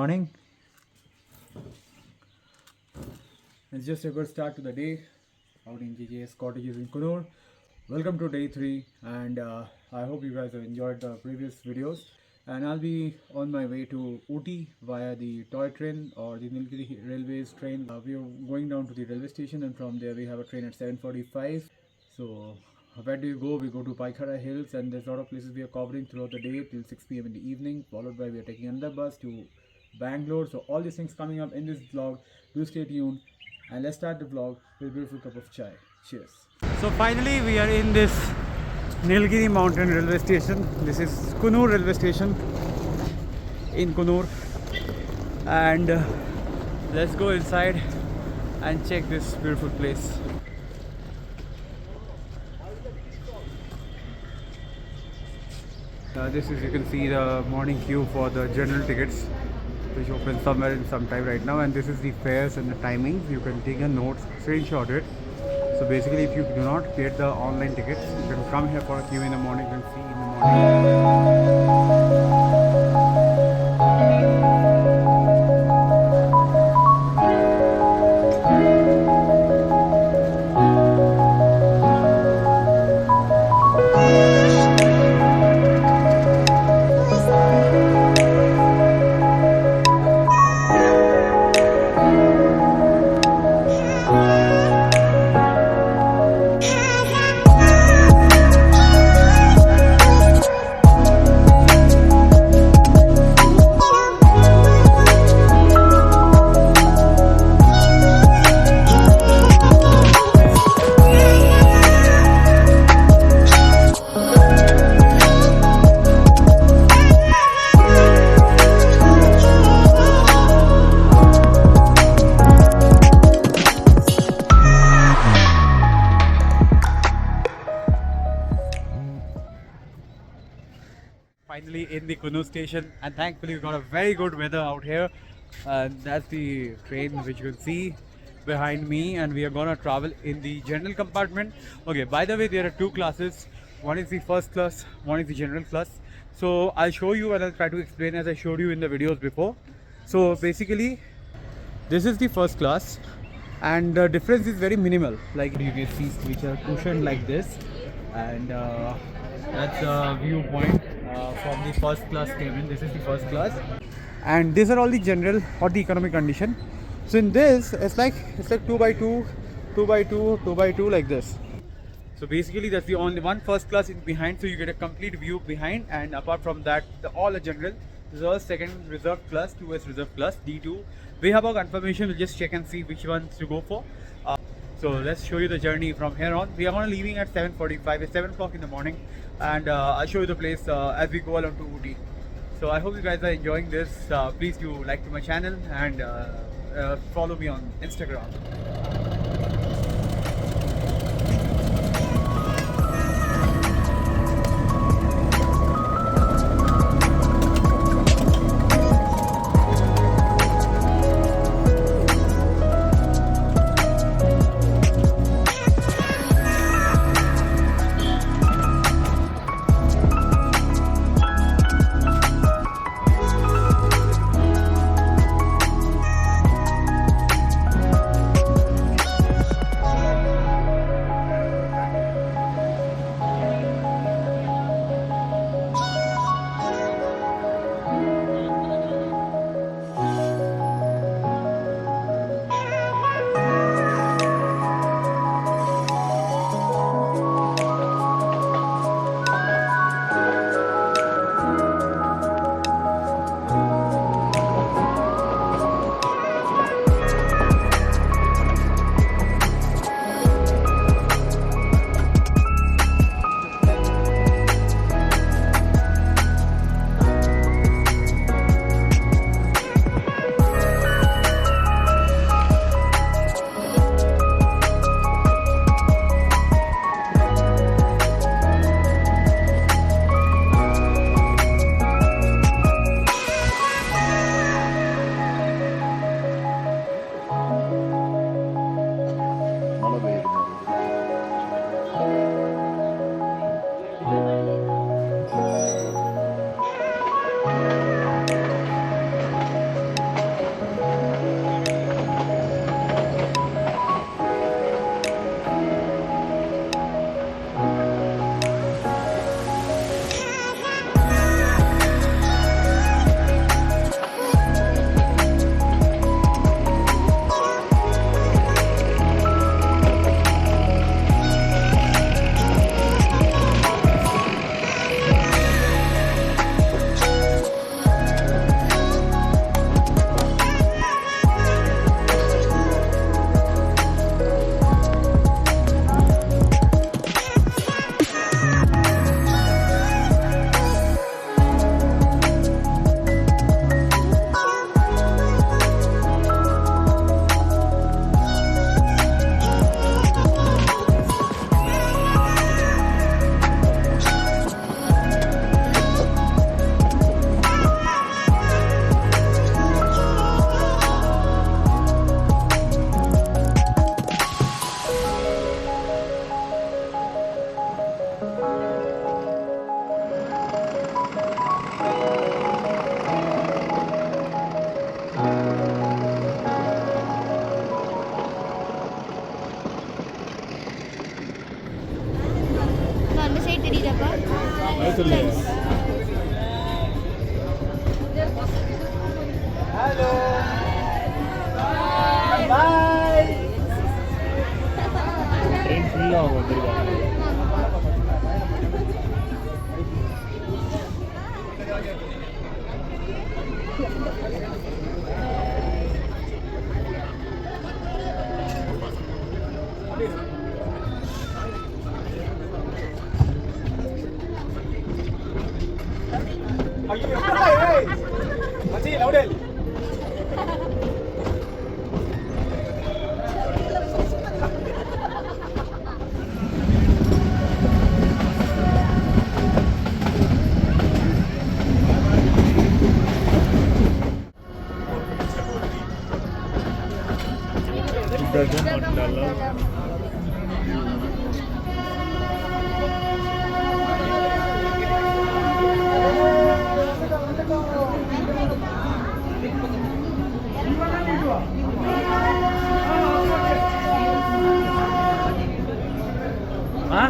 morning. It's just a good start to the day out in GJS cottages in Kunur. Welcome to day 3, and I hope you guys have enjoyed the previous videos. And I'll be on my way to Ooty via the toy train or the Nilgiri Railways train. We are going down to the railway station, and from there we have a train at 7:45. So where do you go? We go to Paikhara Hills, and there's a lot of places we are covering throughout the day till 6 p.m. in the evening, followed by we are taking another bus to Bangalore. So all these things coming up in this vlog. Do stay tuned, and let's start the vlog with a beautiful cup of chai. Cheers. So finally we are in this Nilgiri Mountain railway station. This is Kunur railway station in Kunur, and let's go inside and check this beautiful place. This is, you can see the morning queue for the general tickets, which opens somewhere in some time right now, and this is the fares and the timings. You can take a note, screenshot it. So basically, if you do not get the online tickets, you can come here for a queue in the morning and see in the morning. Finally in the Kunur station, and thankfully we got a very good weather out here, and that's the train which you can see behind me, and we are gonna travel in the general compartment. Okay, by the way, there are two classes. One is the first class, one is the general class. So I'll show you and I'll try to explain as I showed you in the videos before. So basically this is the first class, and the difference is very minimal. Like you can see which are cushioned like this, and that's the viewpoint from the first class cabin. This is the first class, and these are all the general or the economy condition. So in this, it's like 2x2, 2x2, 2x2 like this. So basically that's the only one first class in behind, so you get a complete view behind, and apart from that, all are general. This is all second reserved class, 2S reserved class, D2. We have a confirmation. We'll just check and see which ones to go for. So let's show you the journey from here on. We are going to leaving at 7:45. It's 7 o'clock in the morning, and I'll show you the place as we go along to Ooty. So I hope you guys are enjoying this. Please do like to my channel and follow me on Instagram. Train full हाँ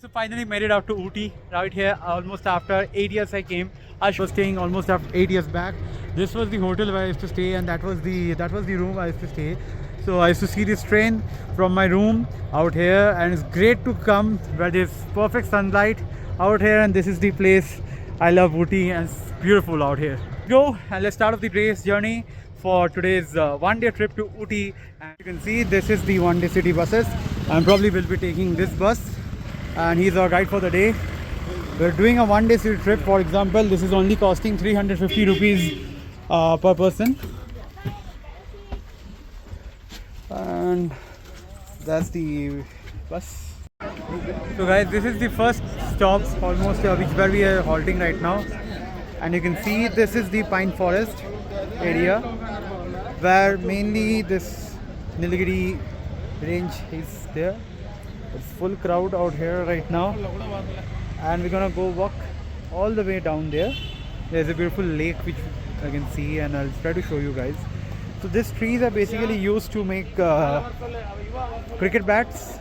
So finally made it out to Ooty right here almost after 8 years I came. I was staying almost after 8 years back. This was the hotel where I used to stay and that was the room I used to stay. So I used to see this train from my room out here and it's great to come where there's perfect sunlight out here and this is the place. I love Ooty and it's beautiful out here. Go and let's start off the day's journey for today's one-day trip to Ooty. And you can see this is the one-day city buses and probably will be taking this bus and he's our guide for the day. We're doing a one-day city trip. For example, this is only costing 350 rupees per person, and that's the bus. So guys, this is the first stop almost where we are halting right now, and you can see this is the pine forest area where mainly this Nilgiri range is there. It's full crowd out here right now and we're gonna go walk all the way down there. There's a beautiful lake which I can see and I'll try to show you guys. So these trees are basically used to make cricket bats,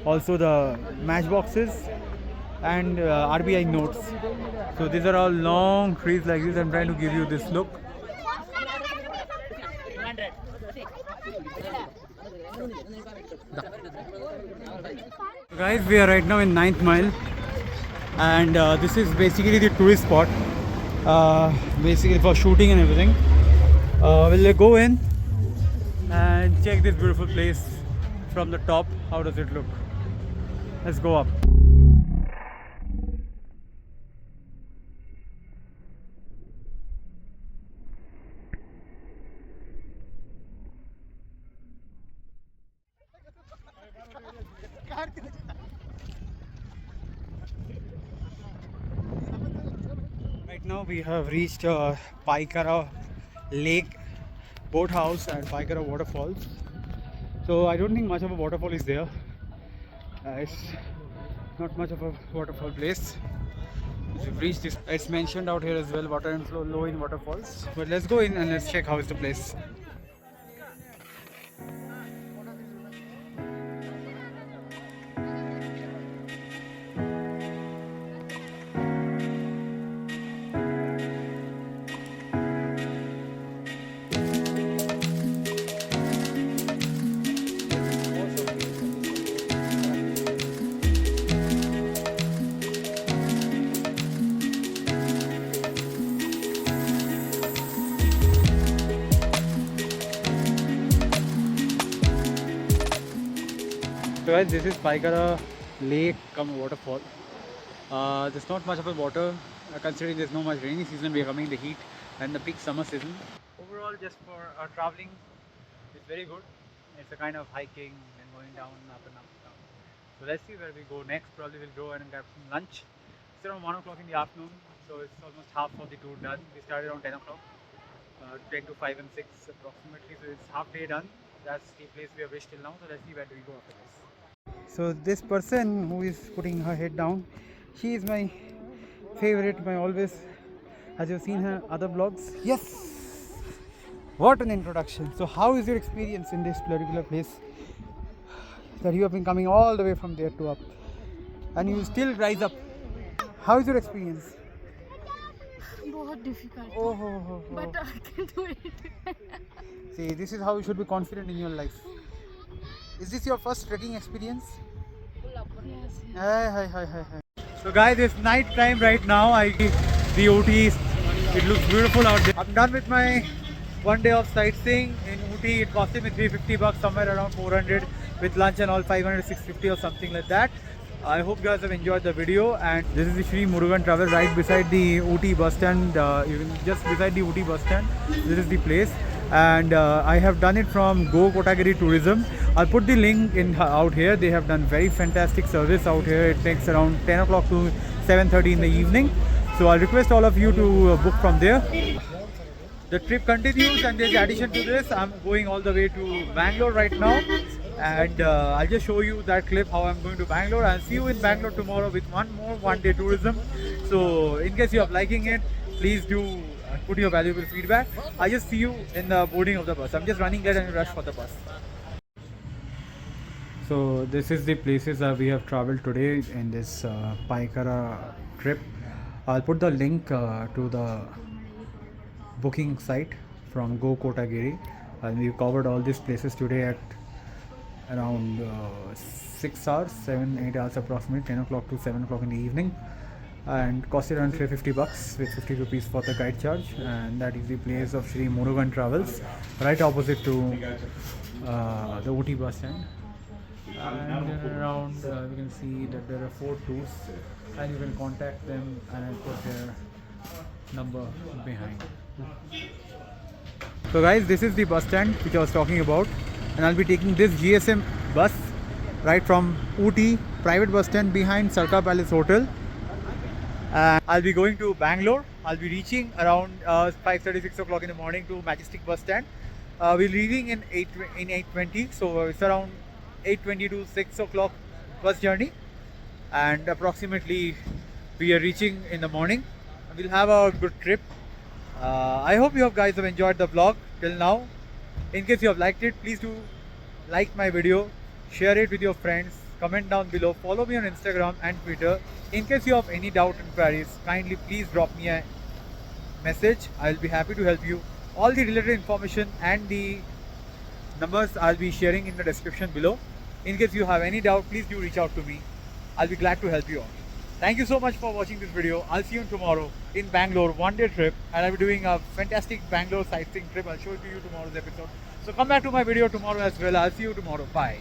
also the matchboxes and RBI notes. So these are all long trees like this. I'm trying to give you this look. Guys, we are right now in 9th Mile and this is basically the tourist spot, basically for shooting and everything. We'll go in and check this beautiful place from the top. How does it look? Let's go up. Right now we have reached Paikara Lake Boat House and Paikara Waterfalls. So I don't think much of a waterfall is there. It's not much of a waterfall place. We've reached this. It's mentioned out here as well, water inflow low in waterfalls. But let's go in and let's check how is the place. So guys, this is Paikara Lake come waterfall. There's not much of a water considering there's no much rainy season. We are coming in the heat and the peak summer season. Overall, just for traveling, it's very good. It's a kind of hiking and going down, up and up and down. So let's see where we go next. Probably we'll go and grab some lunch. It's around 1 o'clock in the afternoon, so it's almost half of the tour done. We started around 10 o'clock, 10 to 5 and 6 approximately. So it's half day done. That's the place we have reached till now. So let's see where do we go after this. So this person who is putting her head down, she is my favorite, my always. Have you seen her other vlogs? Yes, What an introduction. So how is your experience in this particular place that you have been coming all the way from there to up and you still rise up? How is your experience? बहुत difficult Oh, ho, ho, ho. but I can do it. See, this is how you should be confident in your life. Is this your first trekking experience? Yes. Hi. So guys, it's night time right now. The Ooty, it looks beautiful out there. I'm done with my one day of sightseeing in Ooty. It costed me 350 bucks, somewhere around 400 with lunch and all, 500, 650 or something like that. I hope you guys have enjoyed the video, and this is the Sri Murugan Travel right beside the Ooty bus stand, even just beside the Ooty bus stand. This is the place, and I have done it from Go Kotagiri Tourism. I'll put the link in out here. They have done very fantastic service out here. It takes around 10 o'clock to 7:30 in the evening. So I'll request all of you to book from there. The trip continues, and there's addition to this. I'm going all the way to Bangalore right now, and I'll just show you that clip how I'm going to Bangalore. I'll see you in Bangalore tomorrow with one more one-day tourism. So in case you are liking it, please do put your valuable feedback. I just see you in the boarding of the bus. I'm just running late and rush for the bus. So this is the places that we have traveled today in this Paikara trip. I'll put the link to the booking site from Go Kotagiri, and we covered all these places today at around 6 hours, 7-8 hours approximately, 10 o'clock to 7 o'clock in the evening, and costed around 350 bucks with 50 rupees for the guide charge. And that is the place of Sri Murugan Travels, right opposite to the Ooty bus stand. And then around you can see that there are 4 tours, and you can contact them, and I'll put their number behind. So guys, this is the bus stand which I was talking about, and I'll be taking this GSM bus right from Ooty private bus stand behind Sarkar Palace Hotel, and I'll be going to Bangalore. I'll be reaching around 5:30, 6 o'clock in the morning to Majestic bus stand. We're leaving in 8:20, so it's around 8:20 to 6 o'clock bus journey, and approximately we are reaching in the morning. We'll have a good trip. I hope you guys have enjoyed the vlog till now. In case you have liked it, please do like my video, share it with your friends, comment down below, follow me on Instagram and Twitter. In case you have any doubt and queries, kindly please drop me a message. I'll be happy to help you. All the related information and the numbers I'll be sharing in the description below. In case you have any doubt, please do reach out to me. I'll be glad to help you out. Thank you so much for watching this video. I'll see you tomorrow in Bangalore, one-day trip, and I'll be doing a fantastic Bangalore sightseeing trip. I'll show it to you tomorrow's episode. So come back to my video tomorrow as well. I'll see you tomorrow. Bye.